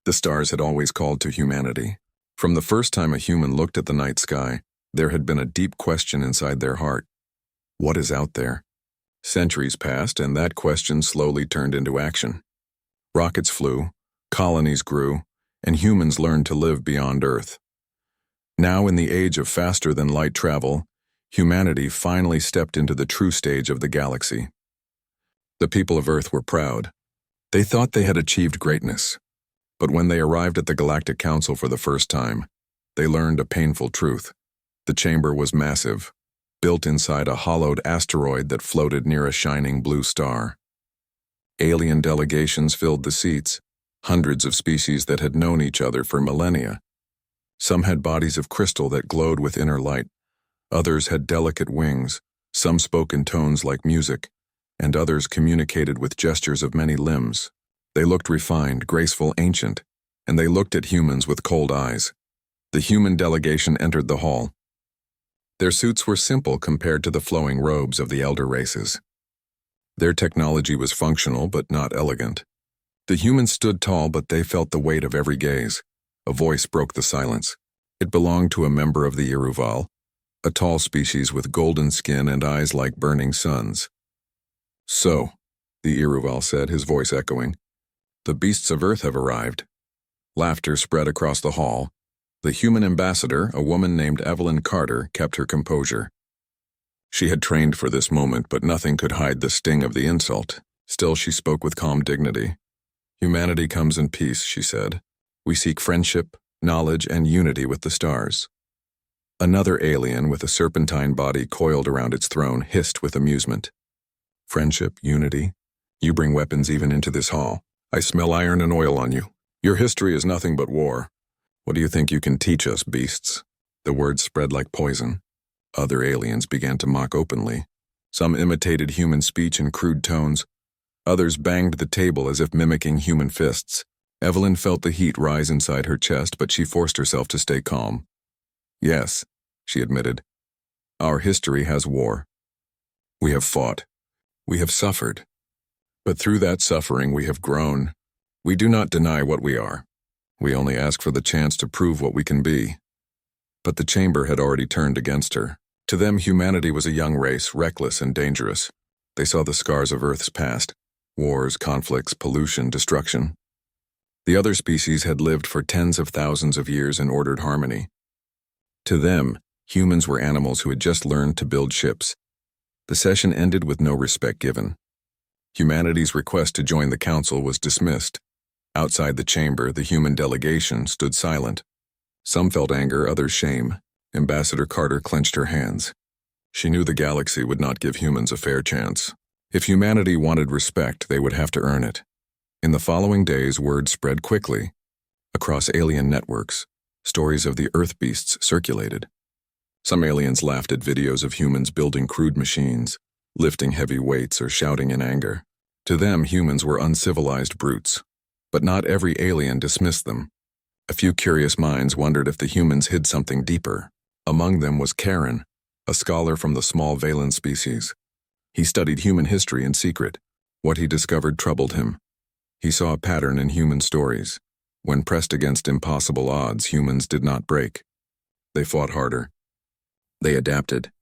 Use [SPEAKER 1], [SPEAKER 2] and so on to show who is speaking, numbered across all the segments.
[SPEAKER 1] The stars had always called to humanity. From the first time a human looked at the night sky, there had been a deep question inside their heart. What is out there? Centuries passed, and that question slowly turned into action. Rockets flew, colonies grew, and humans learned to live beyond Earth. Now, in the age of faster-than-light travel, humanity finally stepped into the true stage of the galaxy. The people of Earth were proud. They thought they had achieved greatness. But when they arrived at the Galactic Council for the first time, they learned a painful truth. The chamber was massive, built inside a hollowed asteroid that floated near a shining blue star. Alien delegations filled the seats, hundreds of species that had known each other for millennia. Some had bodies of crystal that glowed with inner light. Others had delicate wings, some spoke in tones like music, and others communicated with gestures of many limbs. They looked refined, graceful, ancient, and they looked at humans with cold eyes. The human delegation entered the hall. Their suits were simple compared to the flowing robes of the elder races. Their technology was functional but not elegant. The humans stood tall, but they felt the weight of every gaze. A voice broke the silence. It belonged to a member of the Iruval, a tall species with golden skin and eyes like burning suns. "So," the Iruval said, his voice echoing, "the beasts of Earth have arrived." Laughter spread across the hall. The human ambassador, a woman named Evelyn Carter, kept her composure. She had trained for this moment, but nothing could hide the sting of the insult. Still, she spoke with calm dignity. "Humanity comes in peace," she said. "We seek friendship, knowledge, and unity with the stars." Another alien with a serpentine body coiled around its throne hissed with amusement. "Friendship, unity? You bring weapons even into this hall. I smell iron and oil on you. Your history is nothing but war. What do you think you can teach us, beasts?" The words spread like poison. Other aliens began to mock openly. Some imitated human speech in crude tones. Others banged the table as if mimicking human fists. Evelyn felt the heat rise inside her chest, but she forced herself to stay calm. "Yes," she admitted. "Our history has war. We have fought. We have suffered. But through that suffering we have grown. We do not deny what we are. We only ask for the chance to prove what we can be." But the chamber had already turned against her. To them, humanity was a young race, reckless and dangerous. They saw the scars of Earth's past: wars, conflicts, pollution, destruction. The other species had lived for tens of thousands of years in ordered harmony. To them, humans were animals who had just learned to build ships. The session ended with no respect given. Humanity's request to join the council was dismissed. Outside the chamber, the human delegation stood silent. Some felt anger, others shame. Ambassador Carter clenched her hands. She knew the galaxy would not give humans a fair chance. If humanity wanted respect, they would have to earn it. In the following days, word spread quickly. Across alien networks, stories of the Earth beasts circulated. Some aliens laughed at videos of humans building crude machines, lifting heavy weights, or shouting in anger. To them, humans were uncivilized brutes. But not every alien dismissed them. A few curious minds wondered if the humans hid something deeper. Among them was Karen, a scholar from the small Valen species. He studied human history in secret. What he discovered troubled him. He saw a pattern in human stories. When pressed against impossible odds, humans did not break. They fought harder. They adapted.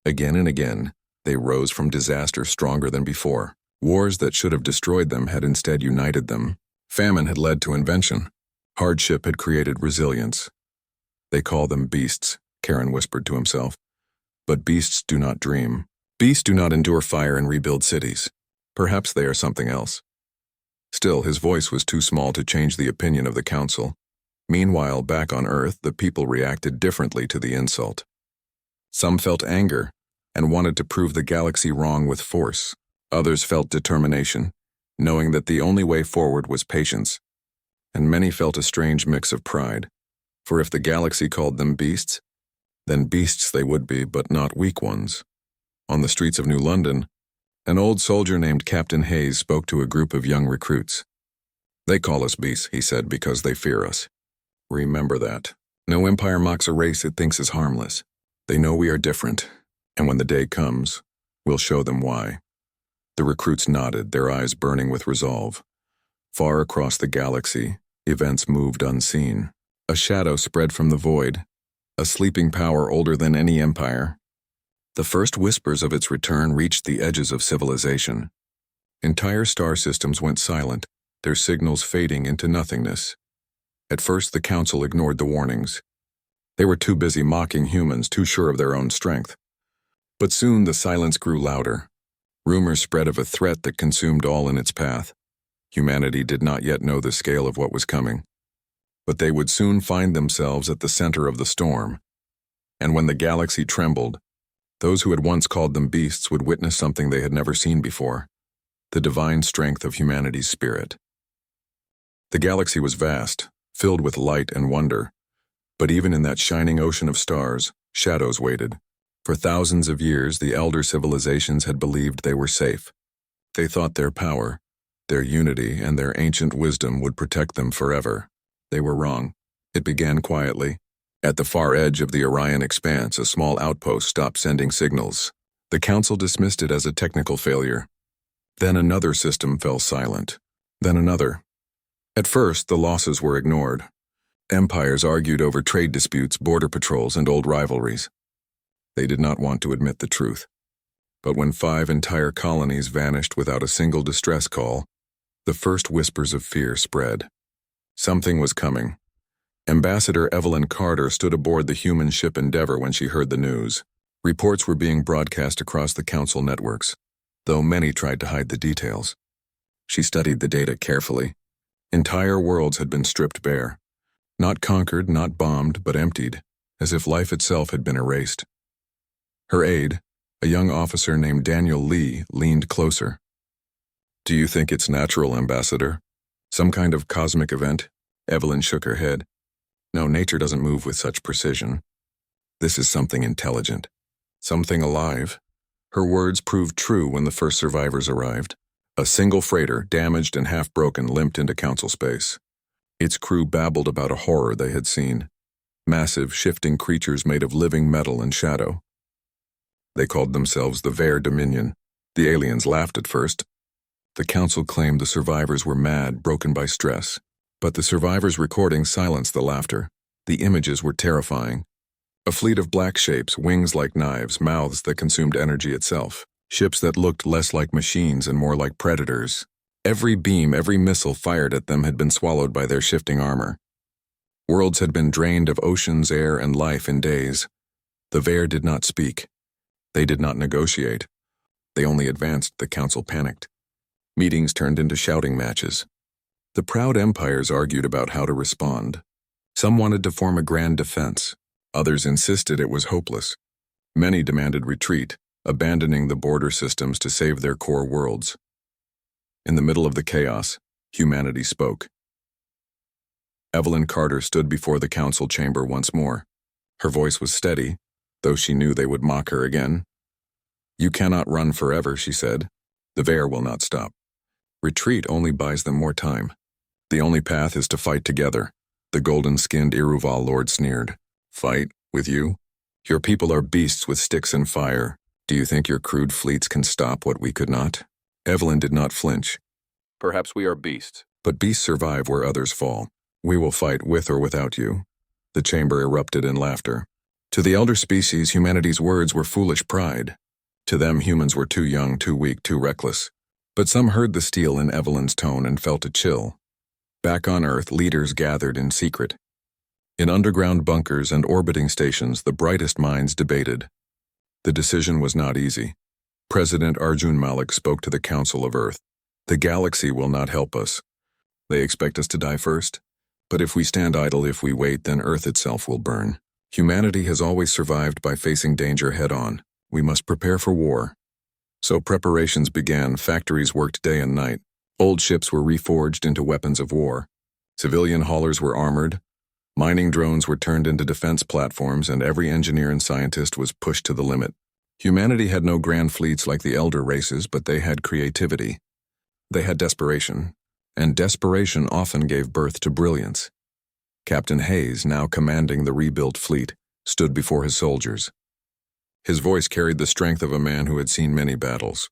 [SPEAKER 1] Again and again, they rose from disaster stronger than before. Wars that should have destroyed them had instead united them. Famine had led to invention. Hardship had created resilience. "They call them beasts," Karen whispered to himself. "But beasts do not dream. Beasts do not endure fire and rebuild cities. Perhaps they are something else." Still, his voice was too small to change the opinion of the council. Meanwhile, back on Earth, the people reacted differently to the insult. Some felt anger and wanted to prove the galaxy wrong with force. Others felt determination, knowing that the only way forward was patience. And many felt a strange mix of pride. For if the galaxy called them beasts, then beasts they would be, but not weak ones. On the streets of New London, an old soldier named Captain Hayes spoke to a group of young recruits. "They call us beasts," he said, "because they fear us. Remember that. No empire mocks a race it thinks is harmless. They know we are different, and when the day comes, we'll show them why." The recruits nodded, their eyes burning with resolve. Far across the galaxy, Events moved unseen. A shadow spread from the void, a sleeping power older than any empire. The first whispers of its return reached the edges of civilization. Entire star systems went silent, their signals fading into nothingness. At first, the council ignored the warnings. They were too busy mocking humans, too sure of their own strength. But soon the silence grew louder. Rumors spread of a threat that consumed all in its path. Humanity did not yet know the scale of what was coming. But they would soon find themselves at the center of the storm. And when the galaxy trembled, those who had once called them beasts would witness something they had never seen before: the divine strength of humanity's spirit. The galaxy was vast, filled with light and wonder. But even in that shining ocean of stars, shadows waited. For thousands of years, the elder civilizations had believed they were safe. They thought their power, their unity, and their ancient wisdom would protect them forever. They were wrong. It began quietly. At the far edge of the Orion expanse, a small outpost stopped sending signals. The council dismissed it as a technical failure. Then another system fell silent. Then another. At first, the losses were ignored. Empires argued over trade disputes, border patrols, and old rivalries. They did not want to admit the truth. But when 5 entire colonies vanished without a single distress call, the first whispers of fear spread. Something was coming. Ambassador Evelyn Carter stood aboard the human ship Endeavour when she heard the news. Reports were being broadcast across the council networks, though many tried to hide the details. She studied the data carefully. Entire worlds had been stripped bare. Not conquered, not bombed, but emptied, as if life itself had been erased. Her aide, a young officer named Daniel Lee, leaned closer. "Do you think it's natural, Ambassador? Some kind of cosmic event?" Evelyn shook her head. "No, nature doesn't move with such precision. This is something intelligent. Something alive." Her words proved true when the first survivors arrived. A single freighter, damaged and half-broken, limped into council space. Its crew babbled about a horror they had seen. Massive, shifting creatures made of living metal and shadow. They called themselves the Ver Dominion. The aliens laughed at first. The council claimed the survivors were mad, broken by stress. But the survivors' recordings silenced the laughter. The images were terrifying. A fleet of black shapes, wings like knives, mouths that consumed energy itself. Ships that looked less like machines and more like predators. Every beam, every missile fired at them had been swallowed by their shifting armor. Worlds had been drained of oceans, air, and life in days. The Ver did not speak. They did not negotiate. They only advanced. The council panicked. Meetings turned into shouting matches. The proud empires argued about how to respond. Some wanted to form a grand defense. Others insisted it was hopeless. Many demanded retreat, abandoning the border systems to save their core worlds. In the middle of the chaos, humanity spoke. Evelyn Carter stood before the council chamber once more. Her voice was steady, though she knew they would mock her again. "You cannot run forever," she said. "The Ver will not stop. Retreat only buys them more time. The only path is to fight together." The golden-skinned Iruval Lord sneered. "Fight? With you? Your people are beasts with sticks and fire. Do you think your crude fleets can stop what we could not?" Evelyn did not flinch. "Perhaps we are beasts, but beasts survive where others fall. We will fight with or without you." The chamber erupted in laughter. To the elder species, humanity's words were foolish pride. To them, humans were too young, too weak, too reckless. But some heard the steel in Evelyn's tone and felt a chill. Back on Earth, leaders gathered in secret. In underground bunkers and orbiting stations, the brightest minds debated. The decision was not easy. President Arjun Malik spoke to the Council of Earth. "The galaxy will not help us. They expect us to die first. But if we stand idle, if we wait, then Earth itself will burn. Humanity has always survived by facing danger head-on. We must prepare for war." So preparations began. Factories worked day and night. Old ships were reforged into weapons of war. Civilian haulers were armored. Mining drones were turned into defense platforms, and every engineer and scientist was pushed to the limit. Humanity had no grand fleets like the elder races, but they had creativity. They had desperation, and desperation often gave birth to brilliance. Captain Hayes, now commanding the rebuilt fleet, stood before his soldiers. His voice carried the strength of a man who had seen many battles.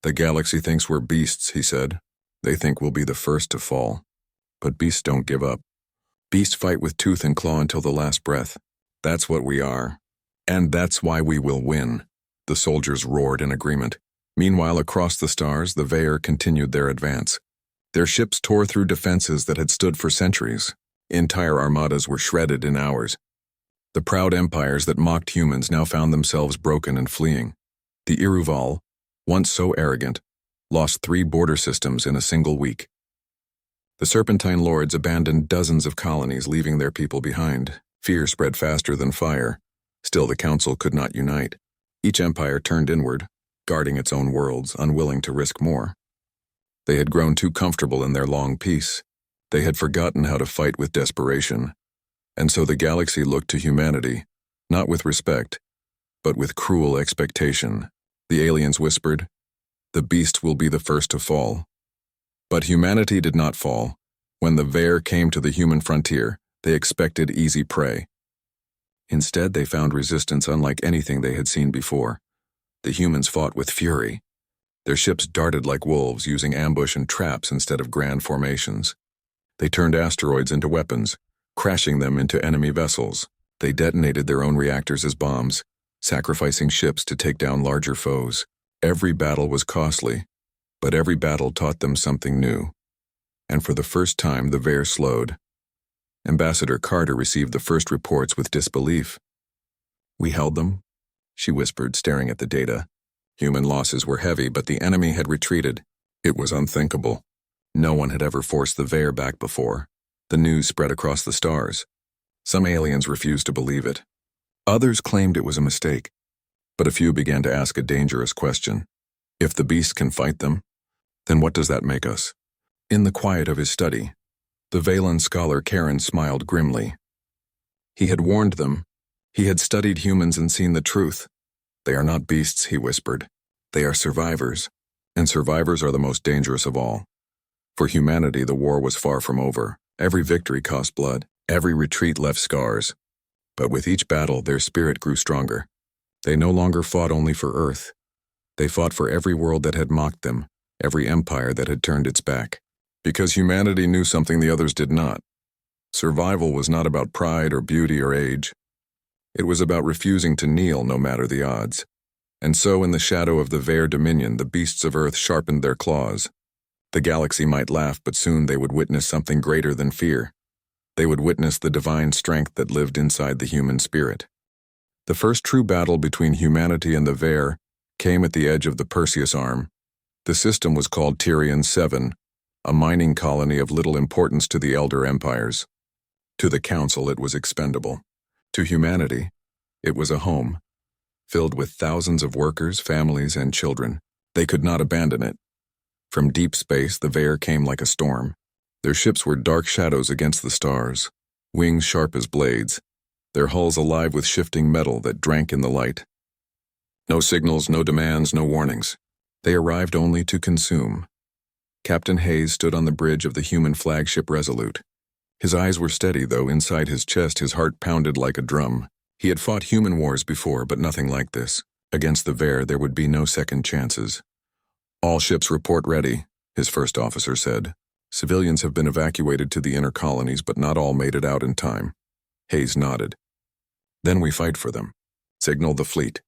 [SPEAKER 1] "The galaxy thinks we're beasts," he said. "They think we'll be the first to fall." But beasts don't give up. Beasts fight with tooth and claw until the last breath. That's what we are. And that's why we will win. The soldiers roared in agreement. Meanwhile, across the stars, the Veer continued their advance. Their ships tore through defenses that had stood for centuries. Entire armadas were shredded in hours. The proud empires that mocked humans now found themselves broken and fleeing. The Iruval, once so arrogant, lost 3 border systems in a single week. The Serpentine lords abandoned dozens of colonies, leaving their people behind. Fear spread faster than fire. Still, the council could not unite. Each empire turned inward, guarding its own worlds, unwilling to risk more. They had grown too comfortable in their long peace. They had forgotten how to fight with desperation. And so the galaxy looked to humanity, not with respect, but with cruel expectation. The aliens whispered, "The beast will be the first to fall." But humanity did not fall. When the Veer came to the human frontier, they expected easy prey. Instead, they found resistance unlike anything they had seen before. The humans fought with fury. Their ships darted like wolves, using ambush and traps instead of grand formations. They turned asteroids into weapons, crashing them into enemy vessels. They detonated their own reactors as bombs, sacrificing ships to take down larger foes. Every battle was costly, but every battle taught them something new. And for the first time, the Veer slowed. Ambassador Carter received the first reports with disbelief. "We held them," she whispered, staring at the data. Human losses were heavy, but the enemy had retreated. It was unthinkable. No one had ever forced the Veer back before. The news spread across the stars. Some aliens refused to believe it. Others claimed it was a mistake. But a few began to ask a dangerous question. If the beast can fight them, then what does that make us? In the quiet of his study, the Valen scholar Karen smiled grimly. He had warned them. He had studied humans and seen the truth. "They are not beasts," he whispered. "They are survivors, and survivors are the most dangerous of all." For humanity, the war was far from over. Every victory cost blood. Every retreat left scars. But with each battle, their spirit grew stronger. They no longer fought only for Earth. They fought for every world that had mocked them, every empire that had turned its back. Because humanity knew something the others did not. Survival was not about pride or beauty or age. It was about refusing to kneel no matter the odds. And so in the shadow of the Veer dominion, the beasts of Earth sharpened their claws. The galaxy might laugh, but soon they would witness something greater than fear. They would witness the divine strength that lived inside the human spirit. The first true battle between humanity and the Veer came at the edge of the Perseus Arm. The system was called Tyrian 7, a mining colony of little importance to the elder empires. To the Council, it was expendable. To humanity, it was a home, filled with thousands of workers, families, and children. They could not abandon it. From deep space, the Veer came like a storm. Their ships were dark shadows against the stars, wings sharp as blades, their hulls alive with shifting metal that drank in the light. No signals, no demands, no warnings. They arrived only to consume. Captain Hayes stood on the bridge of the human flagship Resolute. His eyes were steady, though inside his chest his heart pounded like a drum. He had fought human wars before, but nothing like this. Against the Veer, there would be no second chances. "All ships report ready," his first officer said. "Civilians have been evacuated to the inner colonies, but not all made it out in time." Hayes nodded. "Then we fight for them. Signal the fleet."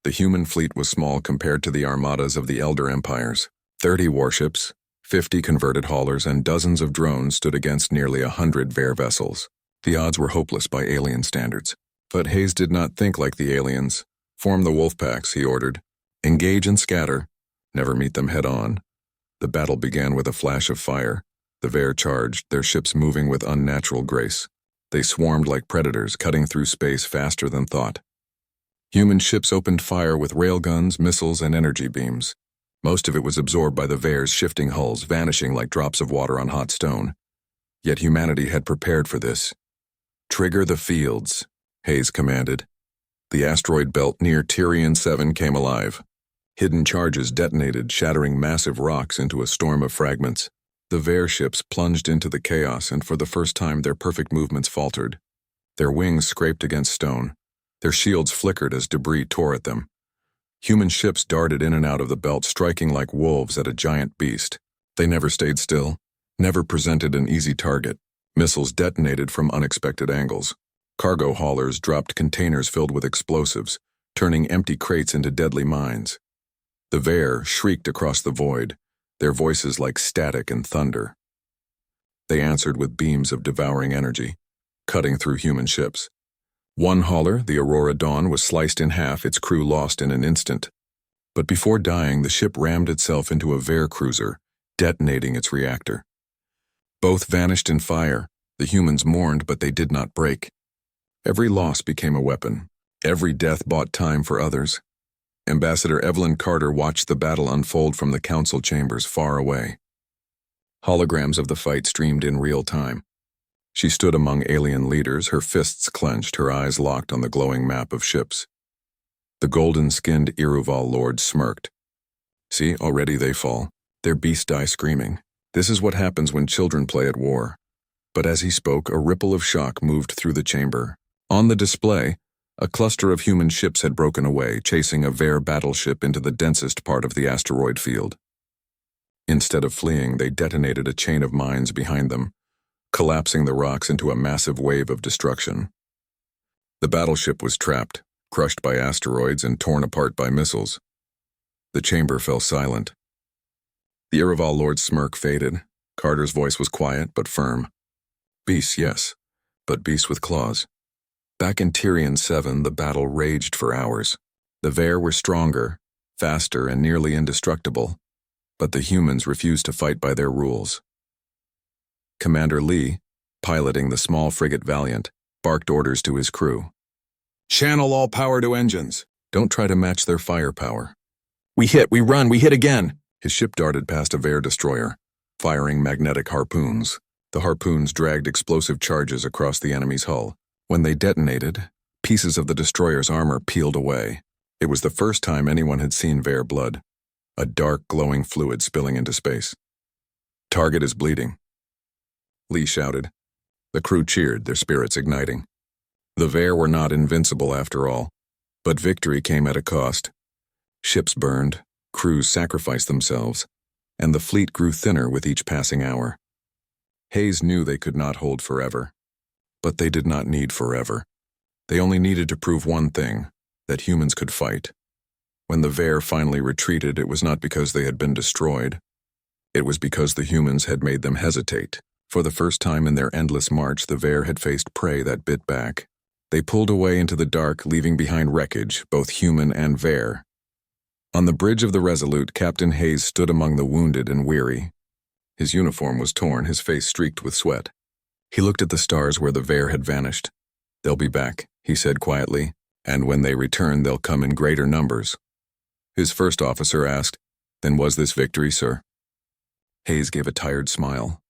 [SPEAKER 1] The human fleet was small compared to the armadas of the elder empires. 30 warships, 50 converted haulers, and dozens of drones stood against nearly 100 Veer vessels. The odds were hopeless by alien standards. But Hayes did not think like the aliens. "Form the wolf packs," he ordered. "Engage and scatter. Never meet them head-on." The battle began with a flash of fire. The Veer charged, their ships moving with unnatural grace. They swarmed like predators, cutting through space faster than thought. Human ships opened fire with railguns, missiles, and energy beams. Most of it was absorbed by the Veer's shifting hulls, vanishing like drops of water on hot stone. Yet humanity had prepared for this. "Trigger the fields," Hayes commanded. The asteroid belt near Tyrian 7 came alive. Hidden charges detonated, shattering massive rocks into a storm of fragments. The Veer ships plunged into the chaos, and for the first time their perfect movements faltered. Their wings scraped against stone. Their shields flickered as debris tore at them. Human ships darted in and out of the belt, striking like wolves at a giant beast. They never stayed still. never presented an easy target. Missiles detonated from unexpected angles. Cargo haulers dropped containers filled with explosives, turning empty crates into deadly mines. The Veer shrieked across the void, their voices like static and thunder. They answered with beams of devouring energy, cutting through human ships. One hauler, the Aurora Dawn, was sliced in half, its crew lost in an instant. But before dying, the ship rammed itself into a Veer cruiser, detonating its reactor. Both vanished in fire. The humans mourned, but they did not break. Every loss became a weapon. Every death bought time for others. Ambassador Evelyn Carter watched the battle unfold from the council chambers far away. Holograms of the fight streamed in real time. She stood among alien leaders, her fists clenched, her eyes locked on the glowing map of ships. The golden-skinned Iruval lord smirked. See, already they fall. Their beasts die screaming. This is what happens when children play at war. But as he spoke, a ripple of shock moved through the chamber. On the display, a cluster of human ships had broken away, chasing a Veer battleship into the densest part of the asteroid field. Instead of fleeing, they detonated a chain of mines behind them, collapsing the rocks into a massive wave of destruction. The battleship was trapped, crushed by asteroids and torn apart by missiles. The chamber fell silent. The Iruval lord's smirk faded. Carter's voice was quiet but firm. Beasts, yes, but beasts with claws. Back in Tyrion 7, the battle raged for hours. The Veer were stronger, faster, and nearly indestructible, but the humans refused to fight by their rules. Commander Lee, piloting the small frigate Valiant, barked orders to his crew. Channel all power to engines. Don't try to match their firepower. We hit, we run, we hit again. His ship darted past a Veer destroyer, firing magnetic harpoons. The harpoons dragged explosive charges across the enemy's hull. When they detonated, pieces of the destroyer's armor peeled away. It was the first time anyone had seen Veer blood, a dark, glowing fluid spilling into space. Target is bleeding, Lee shouted. The crew cheered, their spirits igniting. The Veer were not invincible after all, but victory came at a cost. Ships burned, crews sacrificed themselves, and the fleet grew thinner with each passing hour. Hayes knew they could not hold forever. But they did not need forever. They only needed to prove one thing, that humans could fight. When the Veer finally retreated, it was not because they had been destroyed. It was because the humans had made them hesitate. For the first time in their endless march, the Veer had faced prey that bit back. They pulled away into the dark, leaving behind wreckage, both human and Veer. On the bridge of the Resolute, Captain Hayes stood among the wounded and weary. His uniform was torn, his face streaked with sweat. He looked at the stars where the Veer had vanished. They'll be back, he said quietly, and when they return, they'll come in greater numbers. His first officer asked, Then was this victory, sir? Hayes gave a tired smile.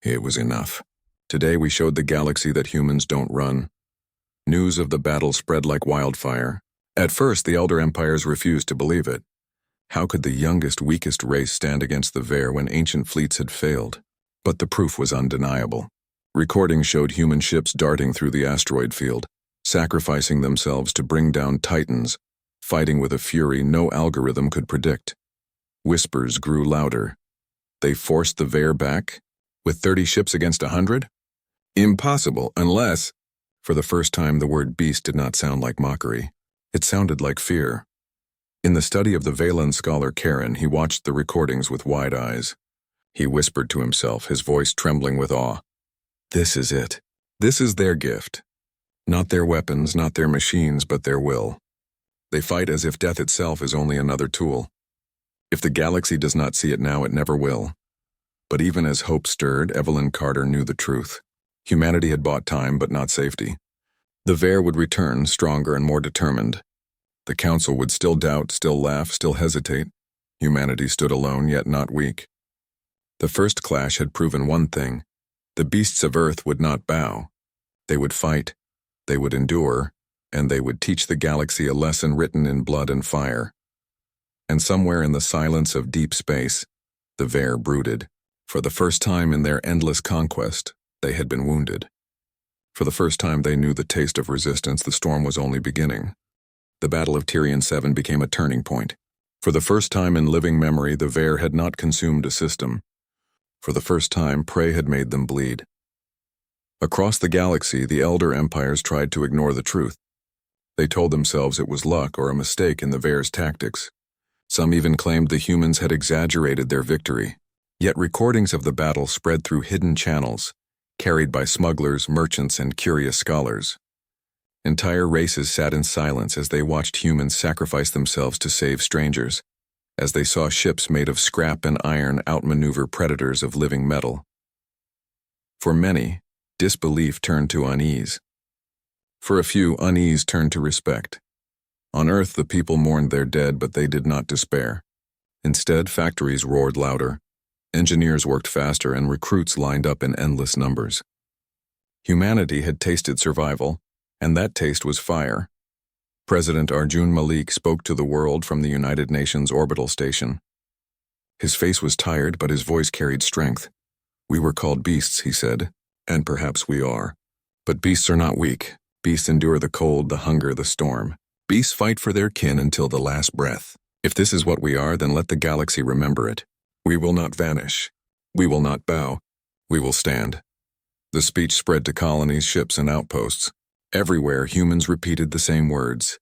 [SPEAKER 1] It was enough. Today we showed the galaxy that humans don't run. News of the battle spread like wildfire. At first, the Elder Empires refused to believe it. How could the youngest, weakest race stand against the Veer when ancient fleets had failed? But the proof was undeniable. Recordings showed human ships darting through the asteroid field, sacrificing themselves to bring down titans, fighting with a fury no algorithm could predict. Whispers grew louder. They forced the Veer back? With 30 ships against 100? Impossible, unless... For the first time, the word beast did not sound like mockery. It sounded like fear. In the study of the Valen scholar Karen, he watched the recordings with wide eyes. He whispered to himself, his voice trembling with awe. This is it. This is their gift. Not their weapons, not their machines, but their will. They fight as if death itself is only another tool. If the galaxy does not see it now, it never will. But even as hope stirred, Evelyn Carter knew the truth. Humanity had bought time, but not safety. The Veer would return, stronger and more determined. The Council would still doubt, still laugh, still hesitate. Humanity stood alone, yet not weak. The first clash had proven one thing. The beasts of Earth would not bow. They would fight, they would endure, and they would teach the galaxy a lesson written in blood and fire. And somewhere in the silence of deep space, the Veer brooded. For the first time in their endless conquest, they had been wounded. For the first time they knew the taste of resistance. The storm was only beginning. The Battle of Tyrion 7 became a turning point. For the first time in living memory, the Veer had not consumed a system. For the first time, prey had made them bleed. Across the galaxy, the elder empires tried to ignore the truth. They told themselves it was luck or a mistake in the Veer's tactics. Some even claimed the humans had exaggerated their victory. Yet recordings of the battle spread through hidden channels, carried by smugglers, merchants, and curious scholars. Entire races sat in silence as they watched humans sacrifice themselves to save strangers, as they saw ships made of scrap and iron outmaneuver predators of living metal. For many, disbelief turned to unease. For a few, unease turned to respect. On Earth, the people mourned their dead, but they did not despair. Instead, factories roared louder, engineers worked faster, and recruits lined up in endless numbers. Humanity had tasted survival, and that taste was fire. President Arjun Malik spoke to the world from the United Nations orbital station. His face was tired, but his voice carried strength. "We were called beasts," he said, "and perhaps we are. But beasts are not weak. Beasts endure the cold, the hunger, the storm. Beasts fight for their kin until the last breath. If this is what we are, then let the galaxy remember it. We will not vanish. We will not bow. We will stand." The speech spread to colonies, ships, and outposts. Everywhere, humans repeated the same words.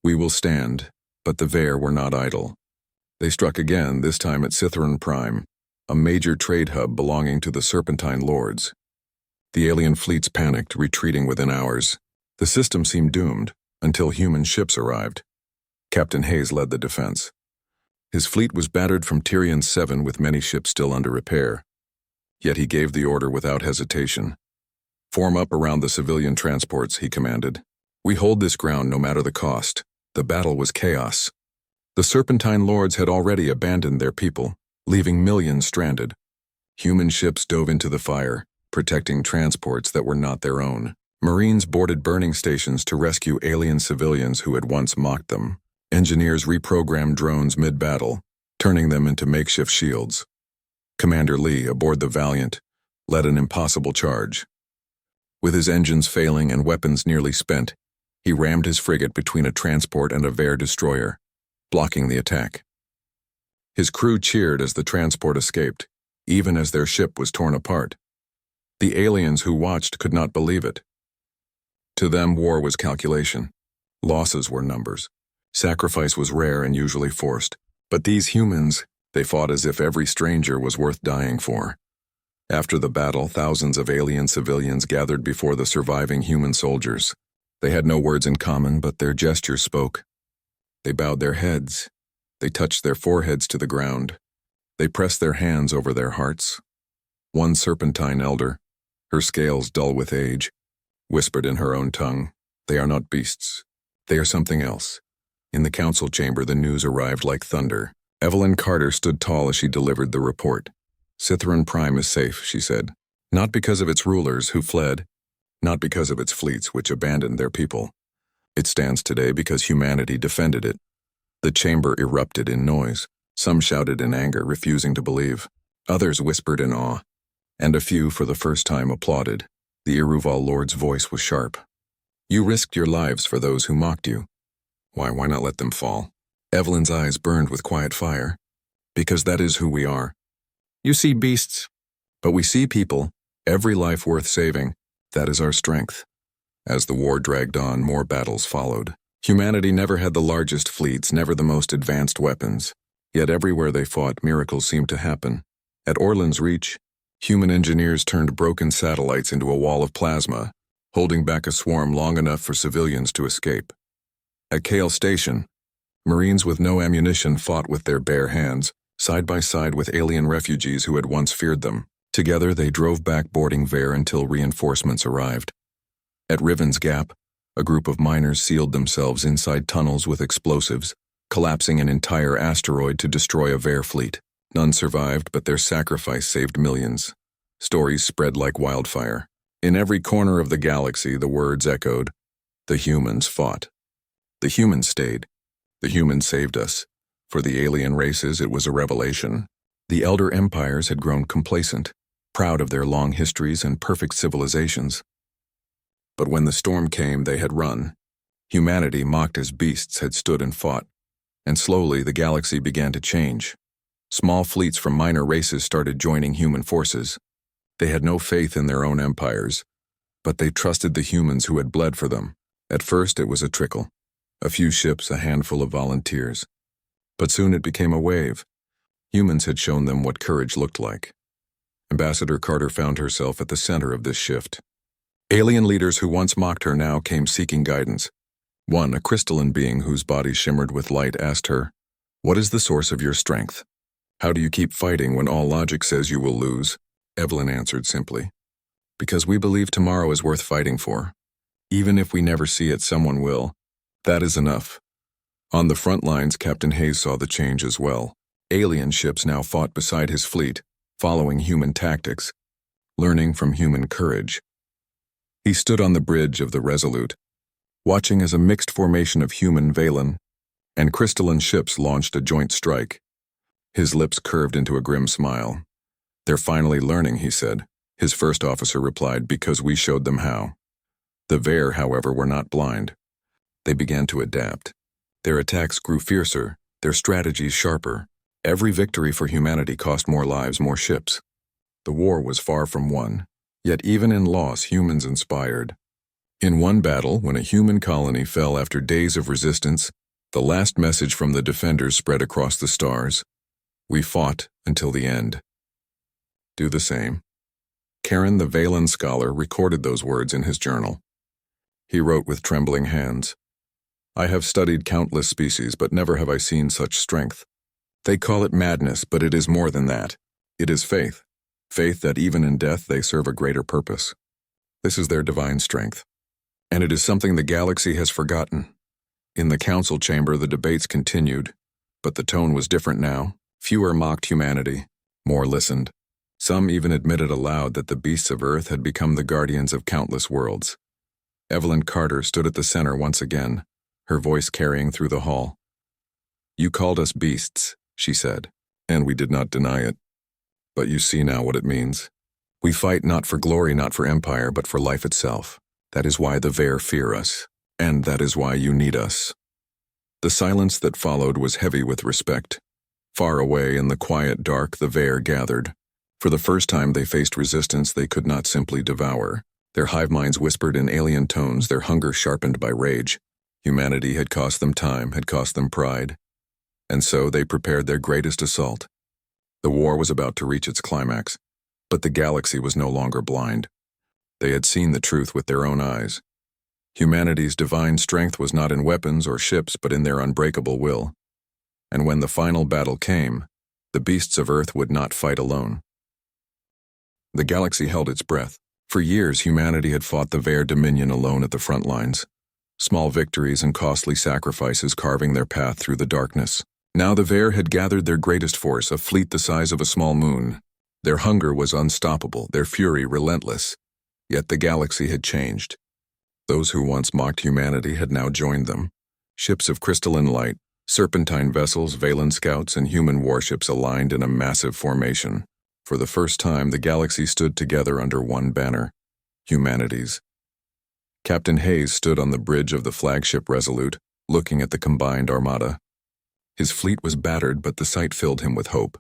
[SPEAKER 1] "We will stand," but the Veer were not idle. They struck again, this time at Scytheron Prime, a major trade hub belonging to the Serpentine Lords. The alien fleets panicked, retreating within hours. The system seemed doomed, until human ships arrived. Captain Hayes led the defense. His fleet was battered from Tyrian 7 with many ships still under repair. Yet he gave the order without hesitation. "Form up around the civilian transports," he commanded. "We hold this ground no matter the cost." The battle was chaos. The Serpentine Lords had already abandoned their people, leaving millions stranded. Human ships dove into the fire, protecting transports that were not their own. Marines boarded burning stations to rescue alien civilians who had once mocked them. Engineers reprogrammed drones mid-battle, turning them into makeshift shields. Commander Lee, aboard the Valiant, led an impossible charge. With his engines failing and weapons nearly spent, he rammed his frigate between a transport and a Veer destroyer, blocking the attack. His crew cheered as the transport escaped, even as their ship was torn apart. The aliens who watched could not believe it. To them, war was calculation. Losses were numbers. Sacrifice was rare and usually forced. But these humans, they fought as if every stranger was worth dying for. After the battle, thousands of alien civilians gathered before the surviving human soldiers. They had no words in common, but their gestures spoke. They bowed their heads. They touched their foreheads to the ground. They pressed their hands over their hearts. One serpentine elder, her scales dull with age, whispered in her own tongue, "They are not beasts. They are something else." In the council chamber, the news arrived like thunder. Evelyn Carter stood tall as she delivered the report. "Scytheron Prime is safe," she said. "Not because of its rulers, who fled. Not because of its fleets, which abandoned their people. It stands today because humanity defended it." The chamber erupted in noise. Some shouted in anger, refusing to believe. Others whispered in awe. And a few, for the first time, applauded. The Iruval Lord's voice was sharp. "You risked your lives for those who mocked you. Why not let them fall?" Evelyn's eyes burned with quiet fire. "Because that is who we are. You see beasts, but we see people, every life worth saving. That is our strength." As the war dragged on, more battles followed. Humanity never had the largest fleets, never the most advanced weapons. Yet everywhere they fought, miracles seemed to happen. At Orlan's Reach, human engineers turned broken satellites into a wall of plasma, holding back a swarm long enough for civilians to escape. At Kale Station, Marines with no ammunition fought with their bare hands, side by side with alien refugees who had once feared them. Together they drove back boarding Veer until reinforcements arrived. At Riven's Gap, a group of miners sealed themselves inside tunnels with explosives, collapsing an entire asteroid to destroy a Veer fleet. None survived, but their sacrifice saved millions. Stories spread like wildfire. In every corner of the galaxy, the words echoed, "The humans fought. The humans stayed. The humans saved us." For the alien races, it was a revelation. The elder empires had grown complacent, proud of their long histories and perfect civilizations. But when the storm came, they had run. Humanity, mocked as beasts, had stood and fought. And slowly, the galaxy began to change. Small fleets from minor races started joining human forces. They had no faith in their own empires, but they trusted the humans who had bled for them. At first, it was a trickle. A few ships, a handful of volunteers. But soon it became a wave. Humans had shown them what courage looked like. Ambassador Carter found herself at the center of this shift. Alien leaders who once mocked her now came seeking guidance. One, a crystalline being whose body shimmered with light, asked her, "What is the source of your strength? How do you keep fighting when all logic says you will lose?" Evelyn answered simply, "Because we believe tomorrow is worth fighting for. Even if we never see it, someone will. That is enough." On the front lines, Captain Hayes saw the change as well. Alien ships now fought beside his fleet, following human tactics, learning from human courage. He stood on the bridge of the Resolute, watching as a mixed formation of human Valen and crystalline ships launched a joint strike. His lips curved into a grim smile. "They're finally learning," he said. His first officer replied, "Because we showed them how." The Vair, however, were not blind. They began to adapt. Their attacks grew fiercer, their strategies sharper. Every victory for humanity cost more lives, more ships. The war was far from won, yet even in loss, humans inspired. In one battle, when a human colony fell after days of resistance, the last message from the defenders spread across the stars. "We fought until the end." Do the same. Karen, the Valen scholar, recorded those words in his journal. He wrote with trembling hands, "I have studied countless species, but never have I seen such strength. They call it madness, but it is more than that. It is faith. Faith that even in death they serve a greater purpose. This is their divine strength. And it is something the galaxy has forgotten." In the council chamber, the debates continued, but the tone was different now. Fewer mocked humanity, more listened. Some even admitted aloud that the beasts of Earth had become the guardians of countless worlds. Evelyn Carter stood at the center once again, her voice carrying through the hall. "You called us beasts," she said, "and we did not deny it. But you see now what it means. We fight not for glory, not for empire, but for life itself. That is why the Vair fear us, and that is why you need us." The silence that followed was heavy with respect. Far away in the quiet dark, the Vair gathered. For the first time they faced resistance they could not simply devour. Their hive minds whispered in alien tones, their hunger sharpened by rage. Humanity had cost them time, had cost them pride. And so they prepared their greatest assault. The war was about to reach its climax, but the galaxy was no longer blind. They had seen the truth with their own eyes. Humanity's divine strength was not in weapons or ships, but in their unbreakable will. And when the final battle came, the beasts of Earth would not fight alone. The galaxy held its breath. For years, humanity had fought the Vair dominion alone at the front lines. Small victories and costly sacrifices carving their path through the darkness. Now the Vair had gathered their greatest force, a fleet the size of a small moon. Their hunger was unstoppable, their fury relentless. Yet the galaxy had changed. Those who once mocked humanity had now joined them. Ships of crystalline light, serpentine vessels, Valen scouts, and human warships aligned in a massive formation. For the first time, the galaxy stood together under one banner, humanity's. Captain Hayes stood on the bridge of the flagship Resolute, looking at the combined armada. His fleet was battered, but the sight filled him with hope.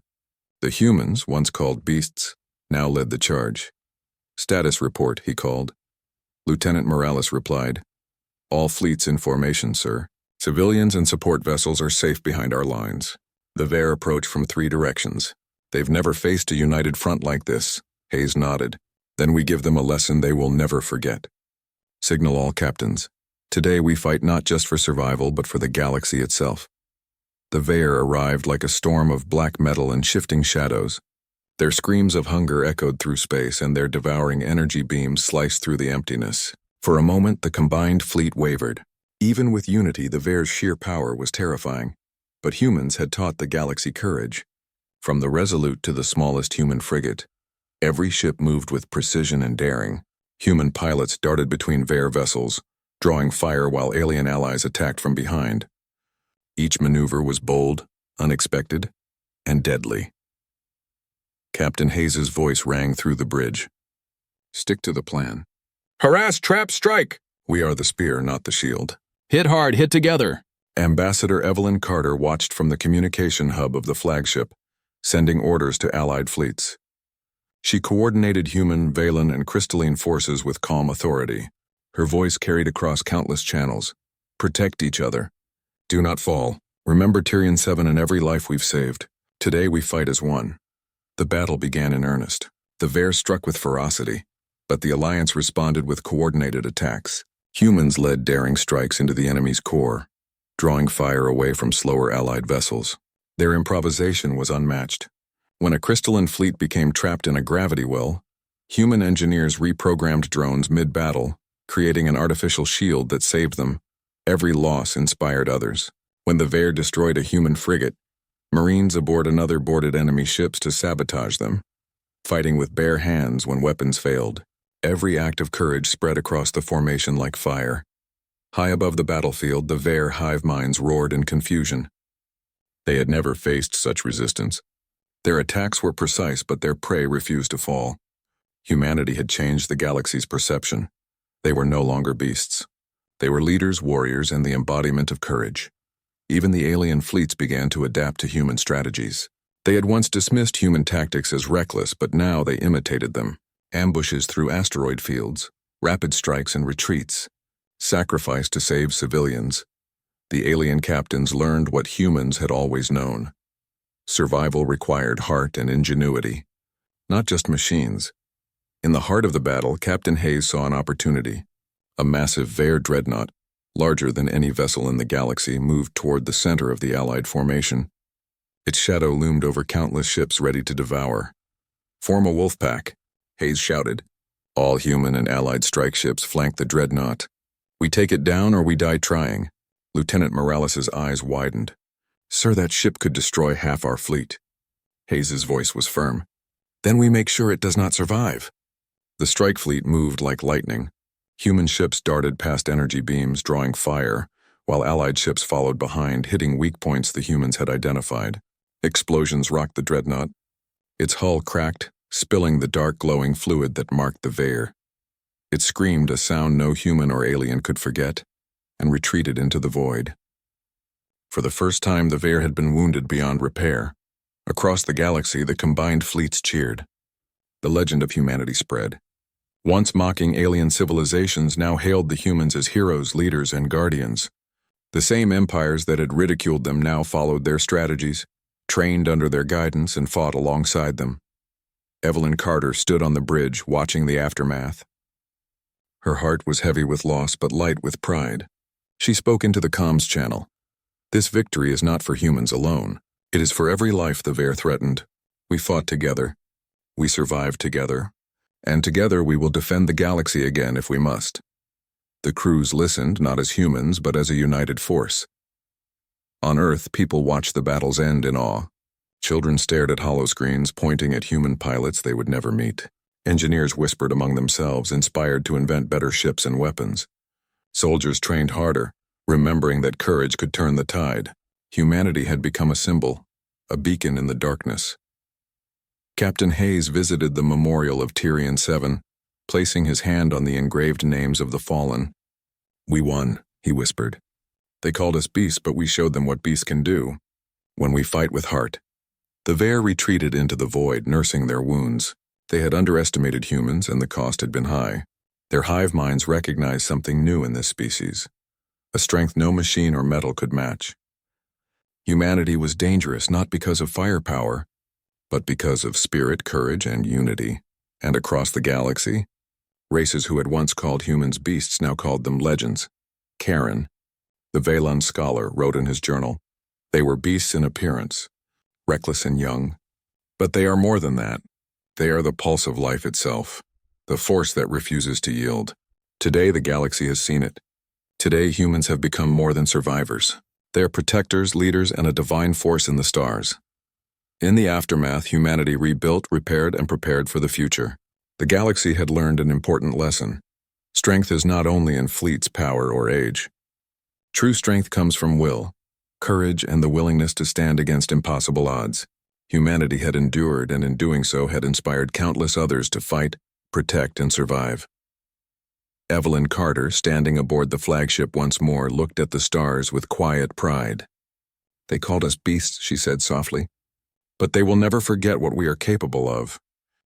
[SPEAKER 1] The humans, once called beasts, now led the charge. "Status report," he called. Lieutenant Morales replied, "All fleets in formation, sir. Civilians and support vessels are safe behind our lines. The Vair approach from 3 directions. They've never faced a united front like this." Hayes nodded. "Then we give them a lesson they will never forget. Signal all captains. Today we fight not just for survival, but for the galaxy itself." The Vair arrived like a storm of black metal and shifting shadows. Their screams of hunger echoed through space, and their devouring energy beams sliced through the emptiness. For a moment, the combined fleet wavered. Even with unity, the Vair's sheer power was terrifying. But humans had taught the galaxy courage. From the Resolute to the smallest human frigate, every ship moved with precision and daring. Human pilots darted between Vair vessels, drawing fire while alien allies attacked from behind. Each maneuver was bold, unexpected, and deadly. Captain Hayes's voice rang through the bridge. "Stick to the plan. Harass, trap, strike! We are the spear, not the shield. Hit hard, hit together." Ambassador Evelyn Carter watched from the communication hub of the flagship, sending orders to Allied fleets. She coordinated human, Valen, and crystalline forces with calm authority. Her voice carried across countless channels. Protect each other. Do not fall. Remember Tyrion 7 and every life we've saved. Today we fight as one. The battle began in earnest. The Vare struck with ferocity, but the Alliance responded with coordinated attacks. Humans led daring strikes into the enemy's core, drawing fire away from slower Allied vessels. Their improvisation was unmatched. When a crystalline fleet became trapped in a gravity well, human engineers reprogrammed drones mid-battle, creating an artificial shield that saved them. Every loss inspired others. When the Vare destroyed a human frigate, Marines aboard another boarded enemy ships to sabotage them, fighting with bare hands when weapons failed. Every act of courage spread across the formation like fire. High above the battlefield, the Vare hive minds roared in confusion. They had never faced such resistance. Their attacks were precise, but their prey refused to fall. Humanity had changed the galaxy's perception. They were no longer beasts. They were leaders, warriors, and the embodiment of courage. Even the alien fleets began to adapt to human strategies. They had once dismissed human tactics as reckless, but now they imitated them. Ambushes through asteroid fields, rapid strikes and retreats, sacrifice to save civilians. The alien captains learned what humans had always known. Survival required heart and ingenuity, not just machines. In the heart of the battle, Captain Hayes saw an opportunity. A massive Vare dreadnought, larger than any vessel in the galaxy, moved toward the center of the Allied formation. Its shadow loomed over countless ships ready to devour. Form a wolf pack, Hayes shouted. All human and Allied strike ships flanked the dreadnought. We take it down or we die trying. Lieutenant Morales' eyes widened. Sir, that ship could destroy half our fleet. Hayes' voice was firm. Then we make sure it does not survive. The strike fleet moved like lightning. Human ships darted past energy beams, drawing fire, while Allied ships followed behind, hitting weak points the humans had identified. Explosions rocked the dreadnought. Its hull cracked, spilling the dark glowing fluid that marked the Vare. It screamed a sound no human or alien could forget, and retreated into the void. For the first time, the Vare had been wounded beyond repair. Across the galaxy, the combined fleets cheered. The legend of humanity spread. Once mocking alien civilizations now hailed the humans as heroes, leaders, and guardians. The same empires that had ridiculed them now followed their strategies, trained under their guidance, and fought alongside them. Evelyn Carter stood on the bridge, watching the aftermath. Her heart was heavy with loss, but light with pride. She spoke into the comms channel. This victory is not for humans alone. It is for every life the Vare threatened. We fought together. We survived together. And together we will defend the galaxy again if we must. The crews listened, not as humans, but as a united force. On Earth, people watched the battle's end in awe. Children stared at holoscreens, pointing at human pilots they would never meet. Engineers whispered among themselves, inspired to invent better ships and weapons. Soldiers trained harder, remembering that courage could turn the tide. Humanity had become a symbol, a beacon in the darkness. Captain Hayes visited the memorial of Tyrion 7, placing his hand on the engraved names of the fallen. We won, he whispered. They called us beasts, but we showed them what beasts can do. When we fight with heart. The Vare retreated into the void, nursing their wounds. They had underestimated humans, and the cost had been high. Their hive minds recognized something new in this species, a strength no machine or metal could match. Humanity was dangerous not because of firepower, but because of spirit, courage, and unity. And across the galaxy, races who had once called humans beasts now called them legends. Karen, the Valen scholar, wrote in his journal, "They were beasts in appearance, reckless and young, but they are more than that. They are the pulse of life itself, the force that refuses to yield. Today the galaxy has seen it. Today humans have become more than survivors. They are protectors, leaders, and a divine force in the stars." In the aftermath, humanity rebuilt, repaired, and prepared for the future. The galaxy had learned an important lesson. Strength is not only in fleets, power, or age. True strength comes from will, courage, and the willingness to stand against impossible odds. Humanity had endured, and in doing so had inspired countless others to fight, protect, and survive. Evelyn Carter, standing aboard the flagship once more, looked at the stars with quiet pride. "They called us beasts," she said softly. But they will never forget what we are capable of.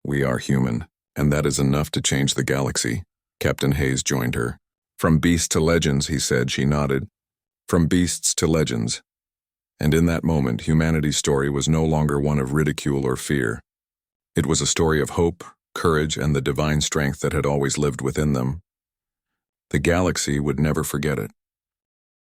[SPEAKER 1] We are human, and that is enough to change the galaxy. Captain Hayes joined her. From beasts to legends, he said. She nodded. From beasts to legends. And in that moment, humanity's story was no longer one of ridicule or fear. It was a story of hope, courage, and the divine strength that had always lived within them. The galaxy would never forget it.